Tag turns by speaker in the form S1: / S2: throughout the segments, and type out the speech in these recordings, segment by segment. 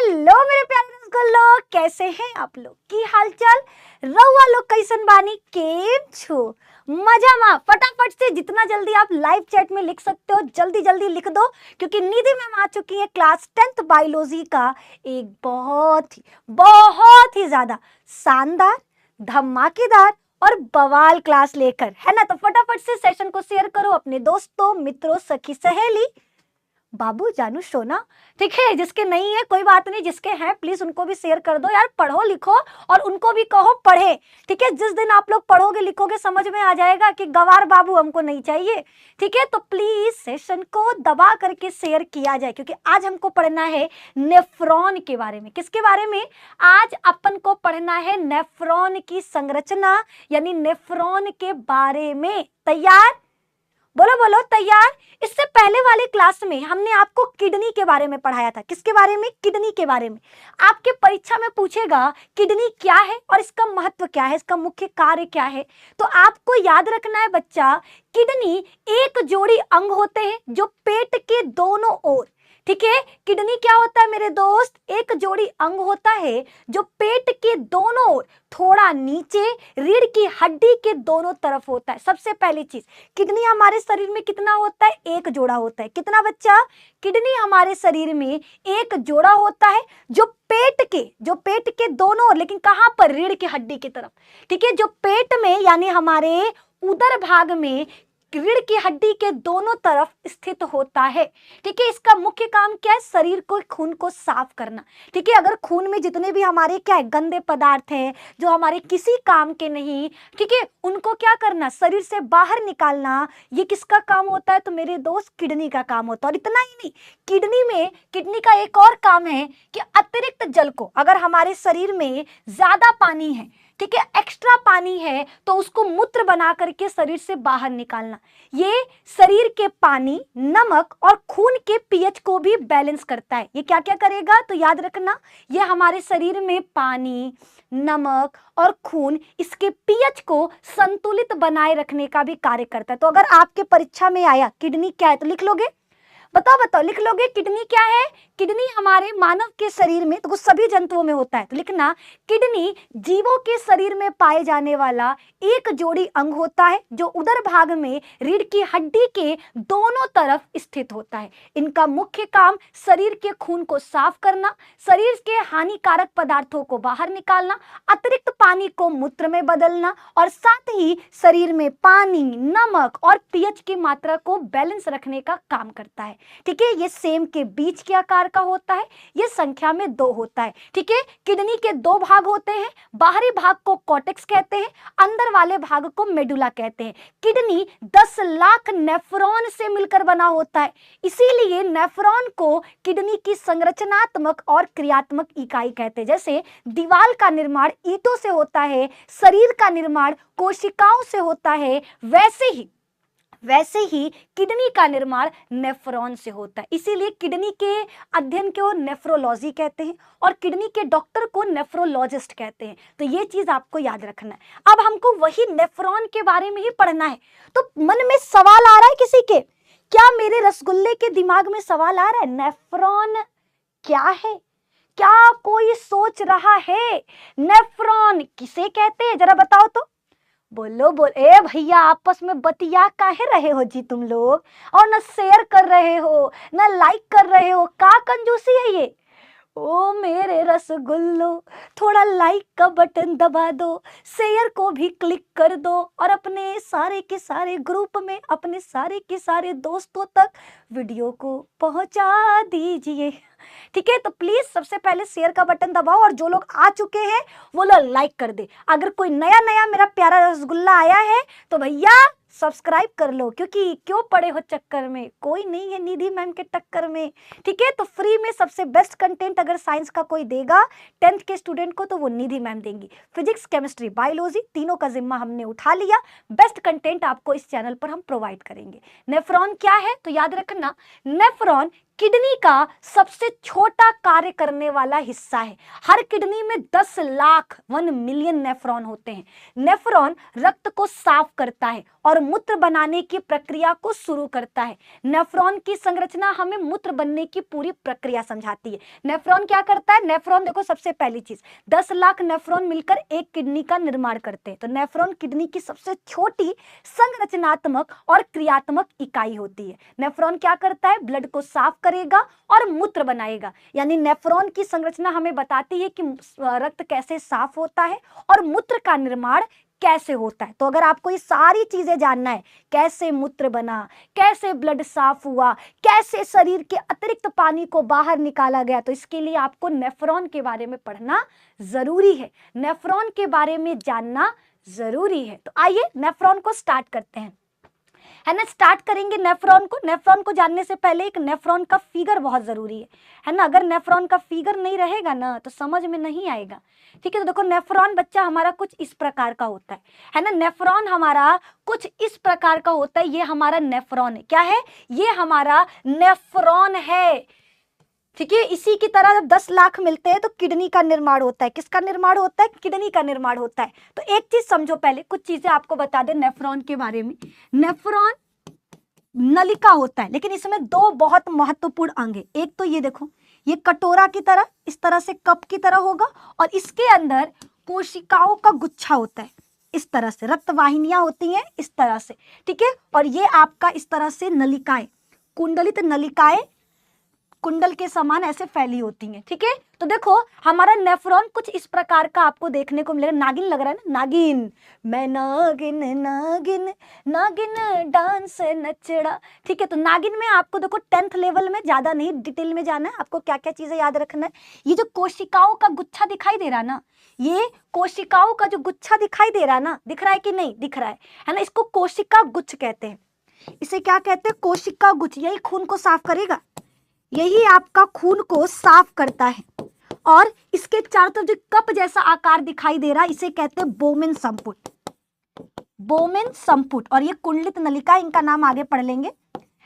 S1: Hello मेरे प्यारे रसगुल्लो, कैसे हैं आप लोग? की हालचाल? रउआ लोग कैसन बानी? केम छो? मजा मा? फटाफट से जितना जल्दी आप लाइव चैट में लिख सकते हो जल्दी जल्दी लिख दो, क्योंकि निधि मैम आ चुकी है क्लास 10th बायोलॉजी का एक बहुत ही ज्यादा शानदार, धमाकेदार और बवाल क्लास लेकर, है ना? तो फटाफट से सेशन को शेयर करो अपने दोस्तों, मित्रों, सखी, सहेली, बाबू, जानू, सोना, ठीक है? जिसके नहीं है कोई बात नहीं, जिसके हैं प्लीज उनको भी शेयर कर दो यार। पढ़ो लिखो और उनको भी कहो पढ़े, ठीक है? जिस दिन आप लोग पढ़ोगे लिखोगे समझ में आ जाएगा कि गवार बाबू हमको नहीं चाहिए, ठीक है? तो प्लीज सेशन को दबा करके शेयर किया जाए, क्योंकि आज हमको पढ़ना है नेफ्रॉन के बारे में। किसके बारे में? आज अपन को पढ़ना है नेफ्रॉन की संरचना, यानी नेफ्रॉन के बारे में। तैयार? बोलो बोलो, तैयार? इससे पहले वाले क्लास में हमने आपको किडनी के बारे में पढ़ाया था। किसके बारे में? किडनी के बारे में। आपके परीक्षा में पूछेगा किडनी क्या है और इसका महत्व क्या है, इसका मुख्य कार्य क्या है। तो आपको याद रखना है बच्चा, किडनी एक जोड़ी अंग होते हैं जो पेट के दोनों ओर, ठीक है? किडनी क्या होता है मेरे दोस्त? एक जोड़ी अंग होता है जो पेट के दोनों ओर, थोड़ा नीचे रीढ़ की हड्डी के दोनों तरफ होता है। सबसे पहली चीज, किडनी हमारे शरीर में कितना होता है? एक जोड़ा होता है। कितना बच्चा? किडनी हमारे शरीर में एक जोड़ा होता है जो पेट के दोनों ओर, लेकिन कहां पर? रीढ़ की हड्डी की तरफ, ठीक है? जो पेट में यानी हमारे उदर भाग में रीढ़ की हड्डी के दोनों तरफ स्थित होता है, ठीक है? इसका मुख्य काम क्या है? शरीर को, खून को साफ करना, ठीक है? अगर खून में जितने भी हमारे क्या है गंदे पदार्थ हैं जो हमारे किसी काम के नहीं, ठीक है, उनको क्या करना? शरीर से बाहर निकालना। ये किसका काम होता है? तो मेरे दोस्त किडनी का काम होता है। और इतना ही नहीं, किडनी का एक और काम है कि अतिरिक्त जल को, अगर हमारे शरीर में ज्यादा पानी है, ठीक है, एक्स्ट्रा पानी है, तो उसको मूत्र बना करके शरीर से बाहर निकालना। ये शरीर के पानी, नमक और खून के पीएच को भी बैलेंस करता है। ये क्या क्या करेगा? तो याद रखना, ये हमारे शरीर में पानी, नमक और खून, इसके पीएच को संतुलित बनाए रखने का भी कार्य करता है। तो अगर आपके परीक्षा में आया किडनी क्या है तो लिख लोगे? बताओ बताओ, लिख लोगे किडनी क्या है? किडनी हमारे मानव के शरीर में, तो सभी जंतुओं में होता है, तो लिखना किडनी जीवों के शरीर में पाए जाने वाला एक जोड़ी अंग होता है जो उदर भाग में रीढ़ की हड्डी के दोनों तरफ स्थित होता है। इनका मुख्य काम शरीर के खून को साफ करना, शरीर के हानिकारक पदार्थों को बाहर निकालना, अतिरिक्त पानी को मूत्र में बदलना और साथ ही शरीर में पानी, नमक और पीएच की मात्रा को बैलेंस रखने का काम करता है, ठीक है? ये सेम के बीच के आकार का होता है, ये संख्या में 2 होता है, ठीक है? किडनी के 2 भाग होते हैं, बाहरी भाग को कॉर्टेक्स कहते हैं, अंदर वाले भाग को मेडुला कहते हैं। किडनी 10 लाख नेफ्रॉन से मिलकर बना होता है, इसीलिए नेफ्रॉन को किडनी की संरचनात्मक और क्रियात्मक इकाई कहते हैं। जैसे दीवार का निर्माण ईंटों से होता है, शरीर का निर्माण कोशिकाओं से होता है, वैसे ही किडनी का निर्माण नेफ्रॉन से होता है। इसीलिए किडनी के अध्ययन को नेफ्रोलॉजी कहते हैं और किडनी के डॉक्टर को नेफ्रोलॉजिस्ट कहते हैं। तो ये चीज आपको याद रखना है। अब हमको वही नेफ्रॉन के बारे में ही पढ़ना है। तो मन में सवाल आ रहा है किसी के? क्या मेरे रसगुल्ले के दिमाग में सवाल आ रहा है, नेफ्रॉन क्या है? क्या कोई सोच रहा है नेफ्रॉन किसे कहते हैं? जरा बताओ तो, बोलो बोल। ए भैया, आपस में बतिया काहे रहे हो जी तुम लोग, और न शेयर कर रहे हो न लाइक कर रहे हो, का कंजूसी है ये? ओ मेरे रसगुल्लो, थोड़ा लाइक का बटन दबा दो, शेयर को भी क्लिक कर दो और अपने सारे के सारे ग्रुप में, अपने सारे के सारे दोस्तों तक वीडियो को पहुंचा दीजिए, ठीक है? तो प्लीज सबसे पहले शेयर का बटन दबाओ और जो लोग आ चुके हैं वो लोग लाइक कर दे। अगर कोई नया नया मेरा प्यारा रसगुल्ला आया है तो भैया सब्सक्राइब कर लो, क्योंकि क्यों पड़े हो चक्कर में, कोई नहीं है निधि मैम के टक्कर में, ठीक है? तो फ्री में सबसे बेस्ट कंटेंट अगर साइंस का कोई देगा 10th के स्टूडेंट को तो वो निधि मैम देंगी। फिजिक्स, केमिस्ट्री, बायोलॉजी तीनों का जिम्मा हमने उठा लिया। बेस्ट कंटेंट आपको इस चैनल पर हम प्रोवाइड करेंगे। नेफ्रॉन क्या है? तो याद रखना, नेफ्रॉन किडनी का सबसे छोटा कार्य करने वाला हिस्सा है। हर किडनी में 10 लाख 1 मिलियन नेफ्रॉन होते हैं। नेफ्रॉन रक्त को साफ करता है और मूत्र बनाने की प्रक्रिया को शुरू करता है। नेफ्रॉन की संरचना हमें मूत्र बनने की पूरी प्रक्रिया समझाती है। नेफ्रॉन क्या करता है? नेफ्रॉन देखो, सबसे पहली चीज 10 लाख नेफ्रॉन मिलकर एक किडनी का निर्माण करते हैं। तो नेफ्रॉन किडनी की सबसे छोटी संरचनात्मक और क्रियात्मक इकाई होती है। नेफ्रॉन क्या करता है? ब्लड को साफ करेगा और मूत्र बनाएगा। यानी नेफ्रॉन की संरचना हमें बताती है कि रक्त कैसे साफ होता है और मूत्र का निर्माण कैसे होता है। तो अगर आपको ये सारी चीजें जानना है, कैसे मूत्र बना, कैसे ब्लड साफ हुआ, कैसे शरीर के अतिरिक्त पानी को बाहर निकाला गया, तो इसके लिए आपको नेफ्रॉन के बारे में पढ़ना जरूरी है, नेफ्रॉन के बारे में जानना जरूरी है। तो आइए नेफ्रॉन को स्टार्ट करते हैं, है ना। स्टार्ट करेंगे नेफ्रॉन को। नेफ्रॉन को जानने से पहले एक नेफ्रॉन का फिगर बहुत जरूरी है ना। अगर नेफ्रॉन का फिगर नहीं रहेगा ना तो समझ में नहीं आएगा, ठीक है। तो देखो, नेफ्रॉन बच्चा हमारा कुछ इस प्रकार का होता है ना। नेफ्रॉन हमारा कुछ इस प्रकार का होता है। ये हमारा नेफ्रॉन है। क्या है? ये हमारा नेफ्रॉन है, ठीक है। इसी की तरह जब 10 लाख मिलते हैं तो किडनी का निर्माण होता है। किसका निर्माण होता है? किडनी का निर्माण होता है। तो एक चीज समझो, पहले कुछ चीजें आपको बता दें नेफ्रॉन के बारे में। नेफ्रॉन नलिका होता है, लेकिन इसमें 2 बहुत महत्वपूर्ण अंग है। एक तो ये देखो, ये कटोरा की तरह, इस तरह से कप की तरह होगा, और इसके अंदर कोशिकाओं का गुच्छा होता है। इस तरह से रक्त वाहिनियां होती हैं, इस तरह से, ठीक है। और ये आपका इस तरह से नलिकाएं, कुंडलित नलिकाएं कुंडल के समान ऐसे फैली होती हैं, ठीक है। तो देखो, हमारा नेफ्रॉन कुछ इस प्रकार का आपको देखने को मिलेगा। नागिन लग रहा है ना, नागिन, मैं नागिन नागिन नागिन डांस नचड़ा, ठीक है। तो नागिन में आपको देखो 10th लेवल में, ज्यादा नहीं डिटेल में जाना है आपको, क्या क्या चीजें याद रखना है। ये जो कोशिकाओं का गुच्छा दिखाई दे रहा ना, ये कोशिकाओं का जो गुच्छा दिखाई दे रहा ना, दिख रहा है कि नहीं दिख रहा है ना। इसको कोशिका गुच्छ कहते हैं। इसे क्या कहते हैं? कोशिका गुच्छ। यही खून को साफ करेगा, यही आपका खून को साफ करता है। और इसके चारों तरफ जो कप जैसा आकार दिखाई दे रहा है, इसे कहते हैं बोमेन संपुट, बोमेन संपुट। और ये कुंडलित नलिका, इनका नाम आगे पढ़ लेंगे,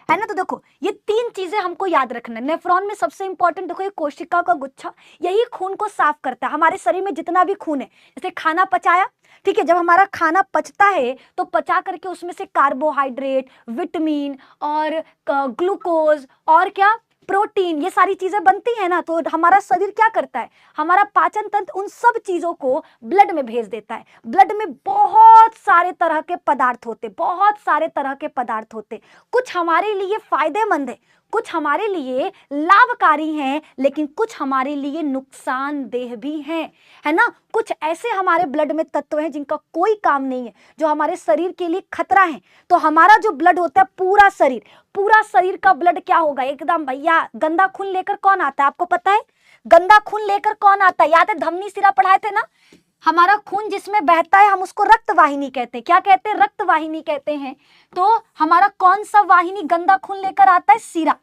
S1: है ना। तो देखो, ये 3 चीजें हमको याद रखना है। नेफ्रॉन में सबसे इंपॉर्टेंट देखो, ये कोशिका का गुच्छा, यही खून को साफ करता है। हमारे शरीर में जितना भी खून है, जैसे खाना पचाया, ठीक है, जब हमारा खाना पचता है तो पचा करके उसमें से कार्बोहाइड्रेट, विटामिन और ग्लूकोज और क्या, प्रोटीन, ये सारी चीजें बनती है ना। तो हमारा शरीर क्या करता है? हमारा पाचन तंत्र उन सब चीजों को ब्लड में भेज देता है। ब्लड में बहुत सारे तरह के पदार्थ होते, बहुत सारे तरह के पदार्थ होते। कुछ हमारे लिए फायदेमंद है, कुछ हमारे लिए लाभकारी हैं, लेकिन कुछ हमारे लिए नुकसानदेह भी हैं, है ना। कुछ ऐसे हमारे ब्लड में तत्व हैं जिनका कोई काम नहीं है, जो हमारे शरीर के लिए खतरा है। तो हमारा जो ब्लड होता है, पूरा शरीर का ब्लड क्या होगा? एकदम भैया, गंदा खून लेकर कौन आता है आपको पता है? गंदा खून लेकर कौन आता है? याद है, धमनी सिरा पढ़ाए थे ना। हमारा खून जिसमें बहता है हम उसको रक्त वाहिनी कहते हैं। क्या कहते हैं? रक्त वाहिनी कहते हैं। तो हमारा कौन सा वाहिनी गंदा खून लेकर आता है? सिरा,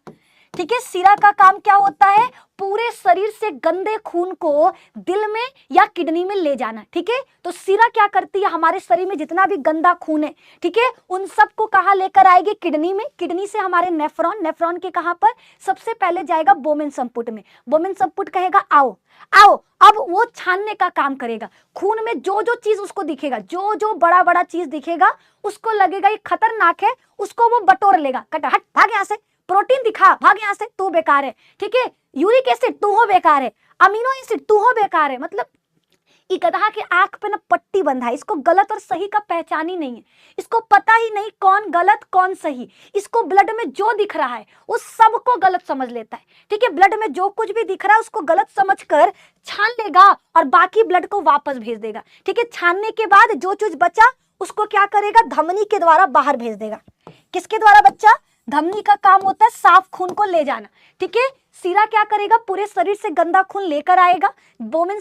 S1: ठीक है। सिरा का काम क्या होता है? पूरे शरीर से गंदे खून को दिल में या किडनी में ले जाना, ठीक है। तो सिरा क्या करती है? हमारे शरीर में जितना भी गंदा खून है, ठीक है, उन सबको कहाँ लेकर आएगी? किडनी में। किडनी से हमारे नेफ्रॉन, नेफ्रॉन के कहाँ पर? सबसे पहले जाएगा बोमेन संपुट में। बोमेन संपुट कहेगा आओ आओ, अब वो छानने का काम करेगा। खून में जो जो चीज उसको दिखेगा, जो जो बड़ा बड़ा चीज दिखेगा, उसको लगेगा ये खतरनाक है, उसको वो बटोर लेगा। कटा हट, भाग यहाँ से। प्रोटीन दिखा, भाग यहाँ से, तू बेकार है, ठीक है। यूरिक एसिड, तू हो बेकार है। अमीनो एसिड, तू हो बेकार है। मतलब ये गधा के आंख पे ना पट्टी बंधा है, इसको गलत और सही का पहचान ही नहीं है, इसको पता ही नहीं कौन गलत कौन सही। इसको ब्लड में जो दिख रहा है उस सब को गलत समझ लेता है, ठीक है। ब्लड में जो कुछ भी दिख रहा है उसको गलत समझकर छान लेगा और बाकी ब्लड को वापस भेज देगा, ठीक है। छानने के बाद जो चीज बचा उसको क्या करेगा? धमनी के द्वारा बाहर भेज देगा। किसके द्वारा बच्चा? धमनी का काम होता है साफ खून को ले जाना, ठीक है। सीरा क्या करेगा? पूरे शरीर से गंदा खून लेकर आएगा, बोमेन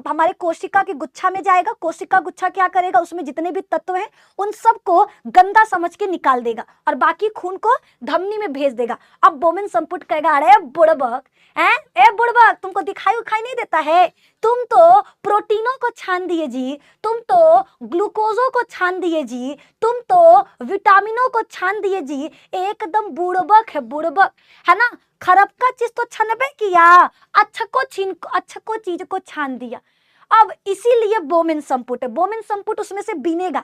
S1: हमारे कोशिका के गुच्छा में जाएगा। कोशिका गुच्छा क्या करेगा? उसमें जितने भी तत्व हैं उन सबको गंदा समझ के निकाल देगा और बाकी खून को धमनी में भेज देगा। अब बोमेन संपुट कहेगा, अरे बुड़बक, ए बुड़बक, तुमको दिखाई उखाई नहीं देता है? तुम तो प्रोटीनों को छान दिए जी, तुम तो ग्लूकोजों को छान दिए जी, तुम तो विटामिनों को छान दिए जी, एकदम बुड़बक है, बुड़बक, है ना। खराब का चीज तो छनबे किया, अच्छा को चीज को छान दिया। अब इसीलिए बोमिन संपुट है, बोमिन संपुट उसमें से बीनेगा,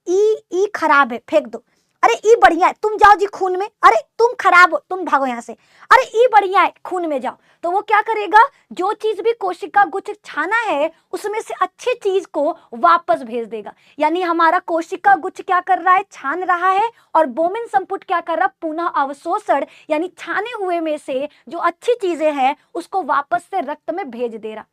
S1: ई खराब है फेंक दो, अरे ई बढ़िया है तुम जाओ जी खून में, अरे तुम खराब हो तुम भागो यहाँ से, अरे ई बढ़िया है खून में जाओ। तो वो क्या करेगा, जो चीज भी कोशिका गुच्छ छाना है उसमें से अच्छी चीज को वापस भेज देगा। यानी हमारा कोशिका गुच्छ क्या कर रहा है, छान रहा है, और बोमिन संपुट क्या कर रहा है, पुनः अवशोषण यानी छाने हुए में से जो अच्छी चीजें हैं उसको वापस से रक्त में भेज दे रहा,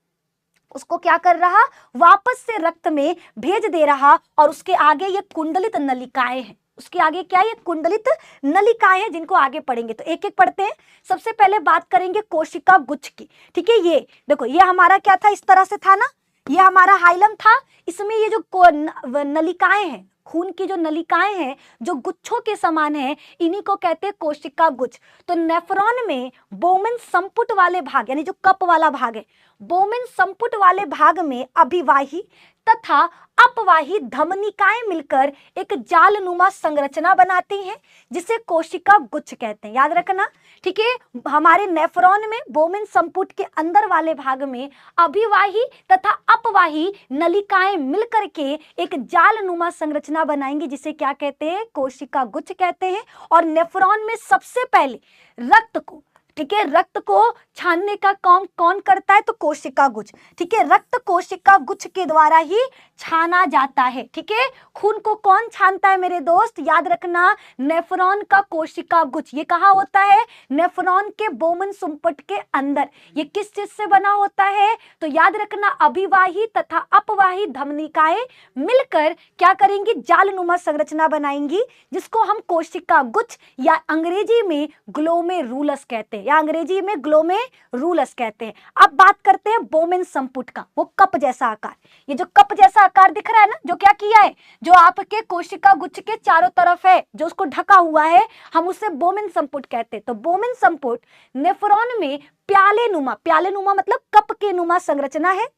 S1: उसको क्या कर रहा, वापस से रक्त में भेज दे रहा। और उसके आगे ये कुंडलित नलिकाएं हैं, उसके आगे क्या, ये कुंडलित नलिकाएं हैं जिनको आगे पढ़ेंगे। तो एक एक पढ़ते हैं। सबसे पहले बात करेंगे कोशिका गुच्छ की, ठीक है। ये देखो, ये हमारा क्या था, इस तरह से था ना, ये हमारा हाइलम था, इसमें ये जो नलिकाएं हैं, खून की जो नलिकाएं हैं जो गुच्छों के समान है, इन्हीं को कहते हैं कोशिका गुच्छ। तो नेफ्रॉन में बोमिन संपुट वाले भाग यानी जो कप वाला भाग है, बोमिन संपुट वाले भाग में अभिवाही तथा अपवाही धमनिकाएं मिलकर एक जालनुमा संरचना बनाती हैं जिसे कोशिका गुच्छ कहते हैं, याद रखना, ठीक है। हमारे नेफ्रॉन में बोमिन संपुट के अंदर वाले भाग में अभिवाही तथा अपवाही नलिकाएं मिलकर के एक जालनुमा संरचना बनाएंगी जिसे क्या कहते हैं, कोशिका गुच्छ कहते हैं। और नेफ्रॉन में सबसे पहले रक्त को, ठीक है, रक्त को छानने का काम कौन करता है, तो कोशिका गुच्छ, ठीक है। रक्त कोशिका गुच्छ के द्वारा ही छाना जाता है, ठीक है। खून को कौन छानता है मेरे दोस्त, याद रखना, नेफ्रॉन का कोशिका गुच्छ। ये कहाँ होता है, नेफ्रॉन के बोमिन संपुट के अंदर। ये किस चीज से बना होता है, तो याद रखना, अभिवाही तथा अपवाही धमनिकाएं मिलकर क्या करेंगी, जालनुमा संरचना बनाएंगी जिसको हम कोशिका गुच्छ या अंग्रेजी में ग्लोमेरुलस कहते हैं, या अंग्रेजी में ग्लोमेरुलस कहते हैं। अब बात करते हैं बोमिन संपुट का, वो कप जैसा आकार, ये जो कप जैसा आकार दिख रहा है ना, जो क्या किया है, जो आपके कोशिका गुच्छ के चारों तरफ है, जो उसको ढका हुआ है, हम उसे बोमिन संपुट कहते हैं। तो बोमिन संपुट नेफ्रॉन में प्यालेनुमा मतलब कप के नुमा संरचना है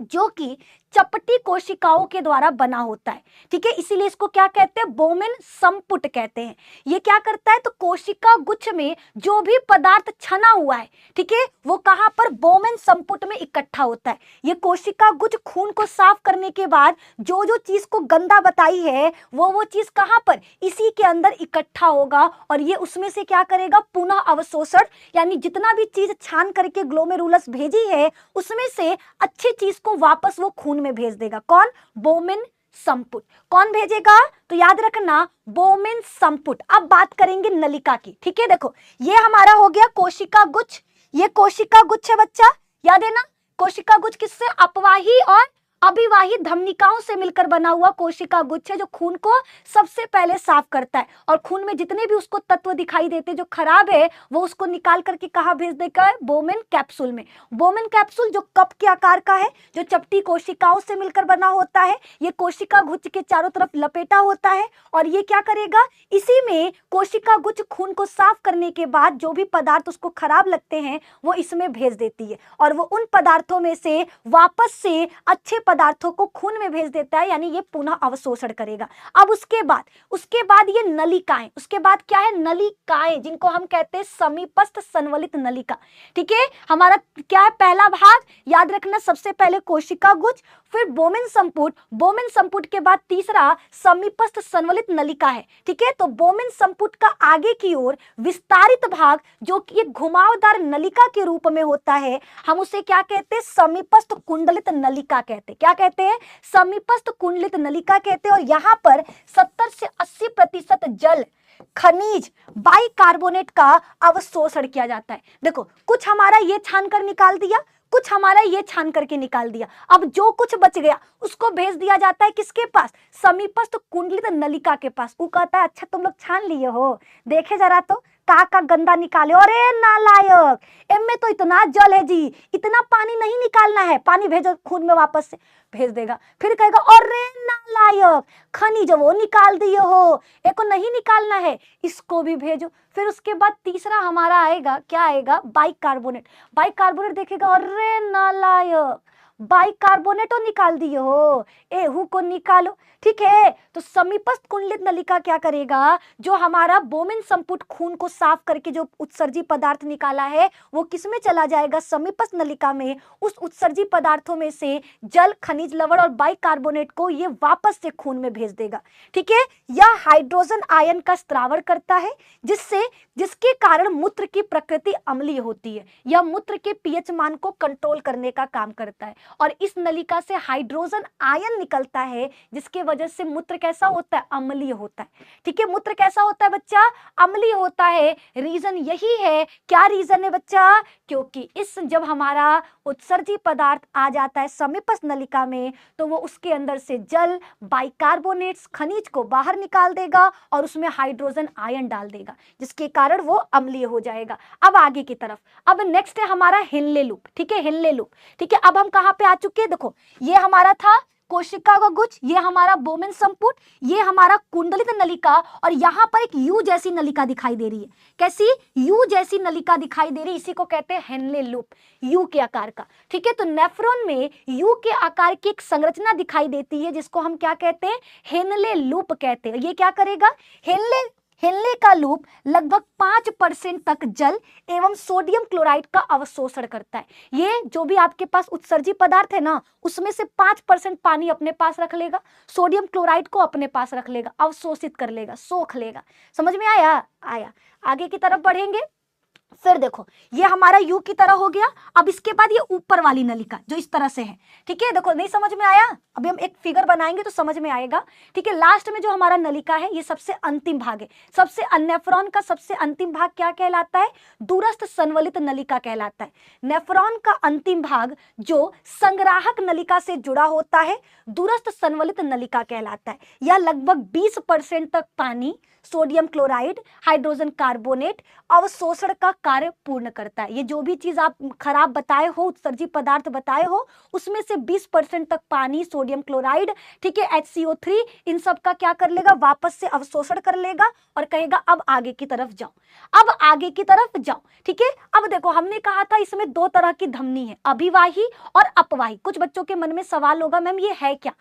S1: जो कि चपटी कोशिकाओं के द्वारा बना होता है, ठीक है। इसीलिए इसको क्या कहते हैं, बोमिन संपुट कहते हैं। ये क्या करता है, तो कोशिका गुच्छ में जो भी पदार्थ छना हुआ है, ठीक है, वो कहां पर, बोमिन संपुट में इकट्ठा होता है। ये कोशिका गुच्छ खून को साफ करने के बाद जो जो चीज को गंदा बताई है वो चीज कहां पर, इसी के अंदर इकट्ठा होगा, और ये उसमें से क्या करेगा, पुनः अवशोषण यानी जितना भी चीज छान करके ग्लोमेरुलस भेजी है उसमें से अच्छी चीज को वापस वो खून में भेज देगा। कौन, बोमिन संपुट। कौन भेजेगा, तो याद रखना, बोमिन संपुट। अब बात करेंगे नलिका की, ठीक है। देखो, ये हमारा हो गया कोशिका गुच्छ, ये कोशिका गुच्छ है बच्चा, याद है ना। कोशिका गुच्छ किससे, अपवाही और अभिवाही धमनिकाओं से मिलकर बना हुआ कोशिका गुच्छ है जो खून को सबसे पहले साफ करता है, और खून में जितने भी उसको तत्व दिखाई देते जो खराब है वो उसको निकाल करके कहाँ भेज देगा, बोमिन कैप्सूल में। बोमिन कैप्सूल जो कप के आकार का है, जो चपटी कोशिकाओं से मिलकर बना होता है, ये कोशिका गुच्छ के चारों तरफ लपेटा होता है, और ये क्या करेगा, इसी में कोशिका गुच्छ खून को साफ करने के बाद जो भी पदार्थ उसको खराब लगते हैं वो इसमें भेज देती है, और वो उन पदार्थों में से वापस से अच्छे पदार्थों को खून में भेज देता है, यानी ये पुनः अवशोषण करेगा। अब उसके बाद ये नलिकाएं, उसके बाद क्या है, नलिकाएं जिनको हम कहते हैं समीपस्थ संवलित नलिका, ठीक है। हमारा क्या है, पहला भाग याद रखना, सबसे पहले कोशिका गुच्छ, फिर बोमिन संपुट, बोमिन संपुट के बाद तीसरा समीपस्थ संवलित नलिका है, ठीक है। तो बोमिन संपुट का आगे की ओर विस्तारित भाग जो कि एक घुमावदार नलिका के रूप में होता है, हम उसे क्या कहते हैं, समीपस्थ कुंडलित नलिका कहते हैं। क्या कहते हैं, समीपस्थ कुंडलित नलिका कहते हैं। और यहाँ पर 70 से 80% जल, खनिज, बाइकार्बोनेट का अवशोषण किया जाता है। देखो, कुछ हमारा ये छान कर निकाल दिया, कुछ हमारा ये छान करके निकाल दिया, अब जो कुछ बच गया उसको भेज दिया जाता है किसके पास, समीपस्थ कुंडलित नलिका के पास। वो कहता है अच्छा तुम लोग छान लिए हो, देखे जरा तो का गंदा निकाले, अरे नालायक, इनमें तो इतना जल है जी, इतना पानी नहीं निकालना है, पानी भेजो खून में, वापस से भेज देगा। फिर कहेगा अरे नालायक, खनिज वो निकाल दिए हो, एक को नहीं निकालना है, इसको भी भेजो। फिर उसके बाद तीसरा हमारा आएगा, क्या आएगा, बाइकार्बोनेट। बाइकार्बोनेट देखेगा, अरे नालायक, बाइकार्बोनेट निकाल दिए हो, एहू को निकालो। ठीक है, तो समीपस्थ कुंडलित नलिका क्या करेगा, जो हमारा बोमिन संपुट खून को साफ करके जो उत्सर्जी पदार्थ निकाला है वो किसमें चला जाएगा, समीपस्थ नलिका में। उस उत्सर्जी पदार्थों में से जल, खनिज लवण और बाइकार्बोनेट को ये वापस से खून में भेज देगा। ठीक है, यह हाइड्रोजन आयन का स्त्रावण करता है, जिसके कारण मूत्र की प्रकृति अम्लीय होती है। यह मूत्र के पीएच मान को कंट्रोल करने का काम करता है और इस नलिका से हाइड्रोजन आयन निकलता है, जिसके वजह से मूत्र कैसा होता है, अम्लीय होता है। ठीक है, मूत्र कैसा होता है बच्चा, अम्लीय होता है। रीजन यही है, क्या रीजन है बच्चा, क्योंकि इस जब हमारा उत्सर्जी पदार्थ आ जाता है समीपस्थ नलिका में तो वो उसके अंदर से जल, बाइकार्बोनेट्स, खनिज को बाहर निकाल देगा और उसमें हाइड्रोजन आयन डाल देगा, जिसके कारण वो अम्लीय हो जाएगा। अब आगे की तरफ, अब नेक्स्ट है हमारा हेनले लूप। ठीक है, हेनले लूप। ठीक है, अब हम कहां पे आ चुके हैं, देखो ये हमारा था कोशिका का गुच्छ, ये हमारा बोमेन संपुट, ये हमारा कुंडलित नलिका और यहाँ पर एक यू जैसी नलिका दिखाई दे रही है। कैसी, यू जैसी नलिका दिखाई दे रही, इसी को कहते हैं हेनले लूप, यू के आकार का। ठीक है, तो नेफ्रॉन में यू के आकार की एक संरचना दिखाई देती है, जिसको हम क्या कहते हैं, हेनले लूप कहते हैं। ये क्या करेगा, हेनले का लूप लगभग 5% तक जल एवं सोडियम क्लोराइड का अवशोषण करता है। ये जो भी आपके पास उत्सर्जी पदार्थ है ना, उसमें से 5% पानी अपने पास रख लेगा, सोडियम क्लोराइड को अपने पास रख लेगा, अवशोषित कर लेगा, सोख लेगा। समझ में आया, आगे की तरफ बढ़ेंगे। फिर देखो ये हमारा यू की तरह हो गया। अब इसके बाद ये ऊपर वाली नलिका जो इस तरह से है। ठीक है, देखो नहीं समझ में आया, अभी हम एक फिगर बनाएंगे तो समझ में आएगा। ठीक है, लास्ट में जो हमारा नलिका है ये सबसे अंतिम भाग है। सबसे नेफ्रॉन का सबसे अंतिम भाग क्या कहलाता है, दूरस्थ संवलित नलिका कहलाता है। नेफ्रॉन का अंतिम भाग जो संग्राहक नलिका से जुड़ा होता है दूरस्थ संवलित नलिका कहलाता है। यह लगभग 20% तक पानी, सोडियम क्लोराइड, हाइड्रोजन कार्बोनेट अवशोषण का कार्य पूर्ण करता है। ये जो भी चीज आप खराब बताए हो, उत्सर्जी पदार्थ बताए हो, उसमें से 20% तक पानी, सोडियम क्लोराइड, ठीक है, HCO3, इन सब का क्या कर लेगा, वापस से अवशोषण कर लेगा और कहेगा अब आगे की तरफ जाओ, अब आगे की तरफ जाओ। ठीक है, अब देखो हमने कहा था इसमें दो तरह की धमनी है, अभिवाही और अपवाही। कुछ बच्चों के मन में सवाल होगा मैम ये है क्या,